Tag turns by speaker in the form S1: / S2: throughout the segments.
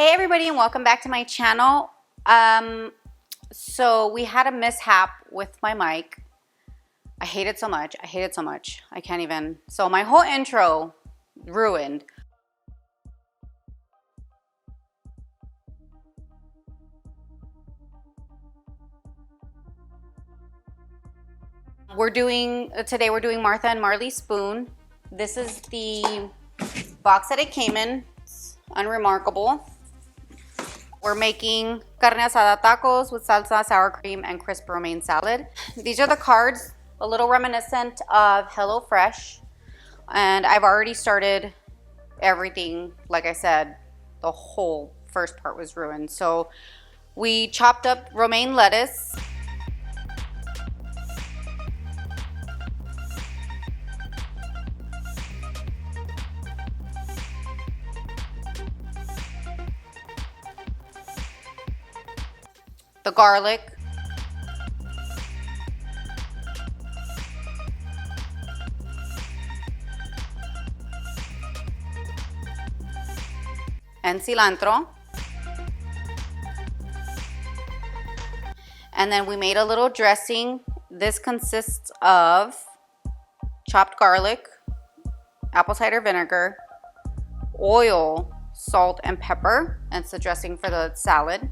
S1: Hey everybody, and welcome back to my channel. So we had a mishap with my mic. I hate it so much. I hate it so much. I can't even. So my whole intro ruined. Today we're doing Martha and Marley spoon. This is the box that it came in. It's unremarkable. We're making carne asada tacos with salsa, sour cream, and crisp romaine salad. These are the cards, a little reminiscent of HelloFresh. And I've already started everything. Like I said, the whole first part was ruined. So we chopped up romaine lettuce. The garlic, and cilantro. And then we made a little dressing. This consists of chopped garlic, apple cider vinegar, oil, salt, and pepper. And it's the dressing for the salad.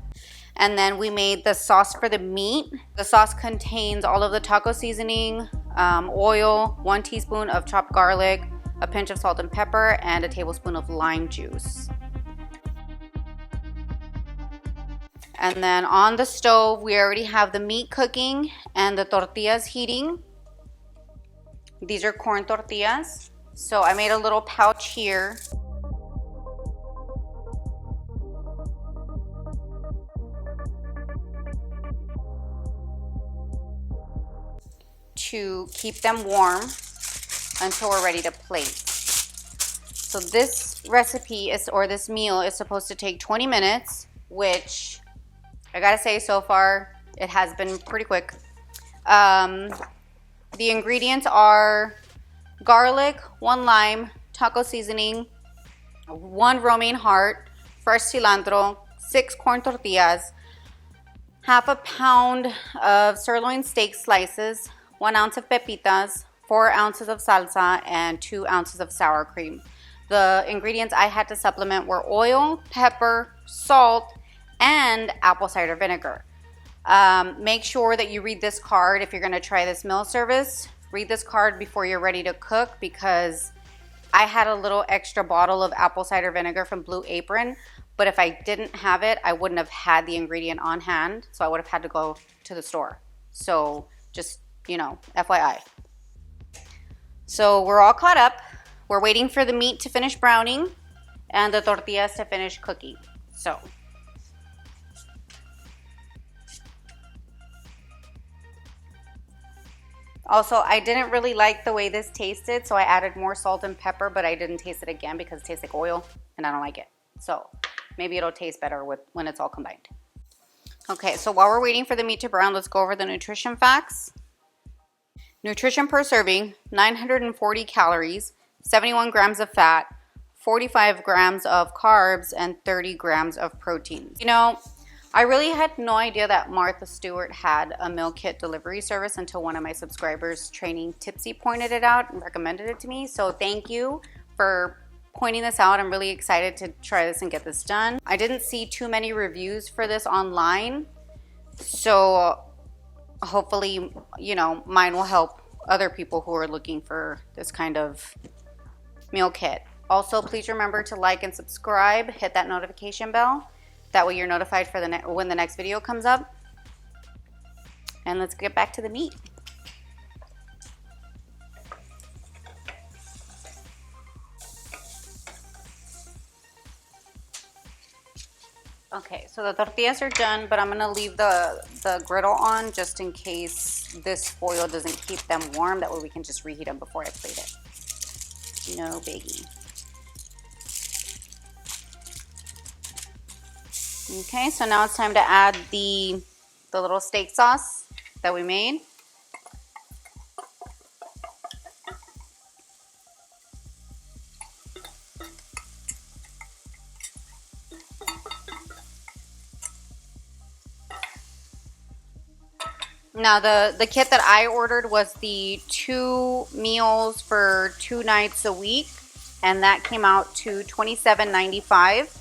S1: And then we made the sauce for the meat. The sauce contains all of the taco seasoning, oil, 1 teaspoon of chopped garlic, a pinch of salt and pepper, and a tablespoon of lime juice. And then on the stove, we already have the meat cooking and the tortillas heating. These are corn tortillas. So I made a little pouch here. To keep them warm until we're ready to plate. So this recipe this meal is supposed to take 20 minutes, which I gotta say so far it has been pretty quick. The ingredients are garlic, 1 lime, taco seasoning, 1 romaine heart, fresh cilantro, 6 corn tortillas, half a pound of sirloin steak slices, 1 ounce of pepitas, 4 ounces of salsa, and 2 ounces of sour cream. The ingredients I had to supplement were oil, pepper, salt, and apple cider vinegar. Make sure that you read this card if you're gonna try this meal service. Read this card before you're ready to cook, because I had a little extra bottle of apple cider vinegar from Blue Apron, but if I didn't have it, I wouldn't have had the ingredient on hand, so I would have had to go to the store. So just, FYI. So we're all caught up. We're waiting for the meat to finish browning and the tortillas to finish cooking. So also, I didn't really like the way this tasted, so I added more salt and pepper, but I didn't taste it again because it tastes like oil and I don't like it. So maybe it'll taste better when it's all combined. Okay, so while we're waiting for the meat to brown, let's go over the nutrition facts. Nutrition per serving: 940 calories, 71 grams of fat, 45 grams of carbs, and 30 grams of proteins. I really had no idea that Martha Stewart had a meal kit delivery service until one of my subscribers, Training Tipsy, pointed it out and recommended it to me. So thank you for pointing this out. I'm really excited to try this and get this done. I didn't see too many reviews for this online, so hopefully, mine will help other people who are looking for this kind of meal kit. Also, please remember to like and subscribe, hit that notification bell. That way you're notified for when the next video comes up. And let's get back to the meat. Okay, so the tortillas are done, but I'm gonna leave the griddle on just in case this foil doesn't keep them warm. That way we can just reheat them before I plate it. No biggie. Okay, so now it's time to add the little steak sauce that we made. Now the kit that I ordered was the 2 meals for 2 nights a week, and that came out to $27.95.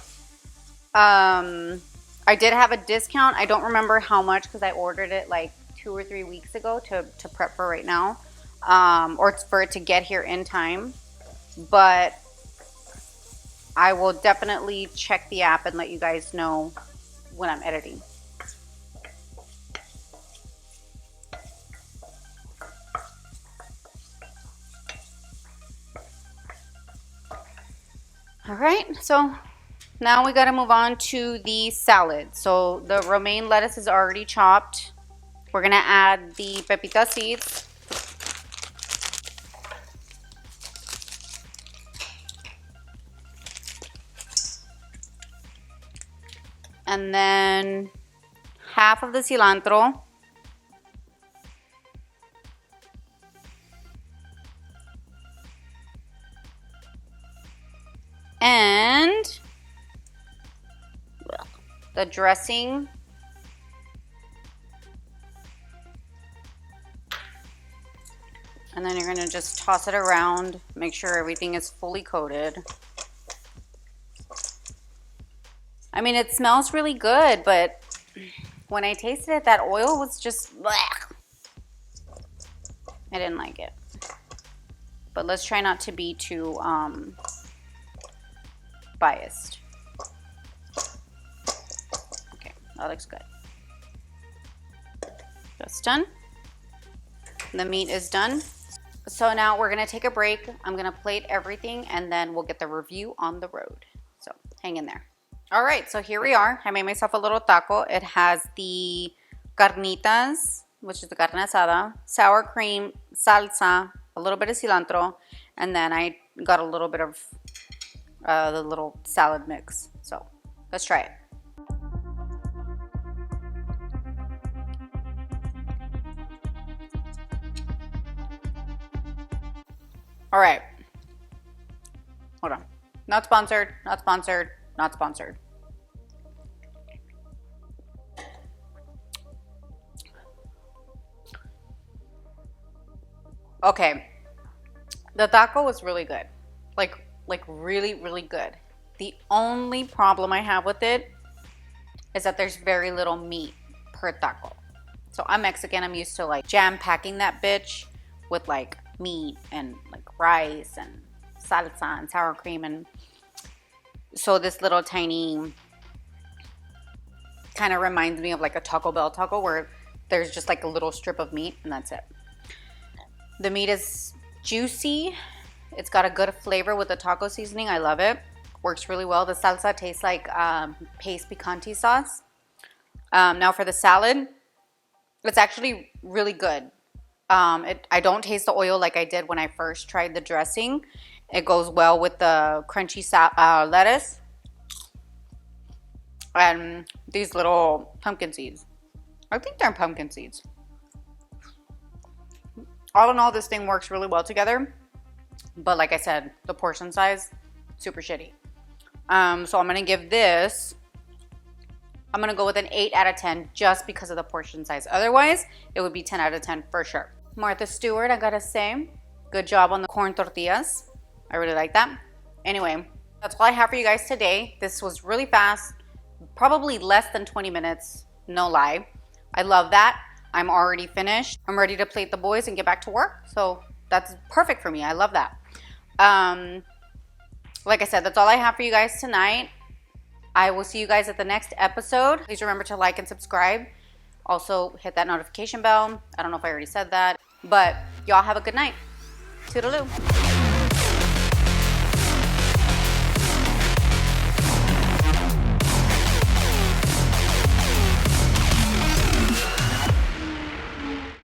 S1: I did have a discount. I don't remember how much because I ordered it like 2 or 3 weeks ago to prep for right now, or for it to get here in time. But I will definitely check the app and let you guys know when I'm editing. All right, so now we got to move on to the salad. So the romaine lettuce is already chopped. We're going to add the pepita seeds. And then half of the cilantro. And the dressing. And then you're going to just toss it around, make sure everything is fully coated. I mean, it smells really good, but when I tasted it, that oil was just blech. I didn't like it. But let's try not to be too biased. Okay, that looks good. That's done. The meat is done. So now we're gonna take a break. I'm gonna plate everything and then we'll get the review on the road. So hang in there. All right, so here we are. I made myself a little taco. It has the carnitas, which is the carne asada, sour cream, salsa, a little bit of cilantro, and then I got a little bit of the little salad mix. So let's try it. All right. Hold on. Not sponsored, not sponsored, not sponsored. Okay. The taco was really good. Like really, really good. The only problem I have with it is that there's very little meat per taco. So I'm Mexican. I'm used to like jam packing that bitch with like meat and like rice and salsa and sour cream, and so this little tiny kind of reminds me of like a Taco Bell taco where there's just like a little strip of meat and that's it. The meat is juicy. It's got a good flavor with the taco seasoning. I love it. Works really well. The salsa tastes like paste picante sauce. Now for the salad, it's actually really good. I don't taste the oil like I did when I first tried the dressing. It goes well with the crunchy lettuce and these little pumpkin seeds. I think they're pumpkin seeds. All in all, this thing works really well together. But like I said, the portion size, super shitty. So I'm going to give this, I'm going to go with an 8 out of 10 just because of the portion size. Otherwise, it would be 10 out of 10 for sure. Martha Stewart, I gotta say, good job on the corn tortillas. I really like that. Anyway, that's all I have for you guys today. This was really fast, probably less than 20 minutes, no lie. I love that. I'm already finished. I'm ready to plate the boys and get back to work. So that's perfect for me. I love that. Like I said, that's all I have for you guys tonight. I will see you guys at the next episode. Please remember to like and subscribe. Also, hit that notification bell. I don't know if I already said that. But y'all have a good night. Toodaloo.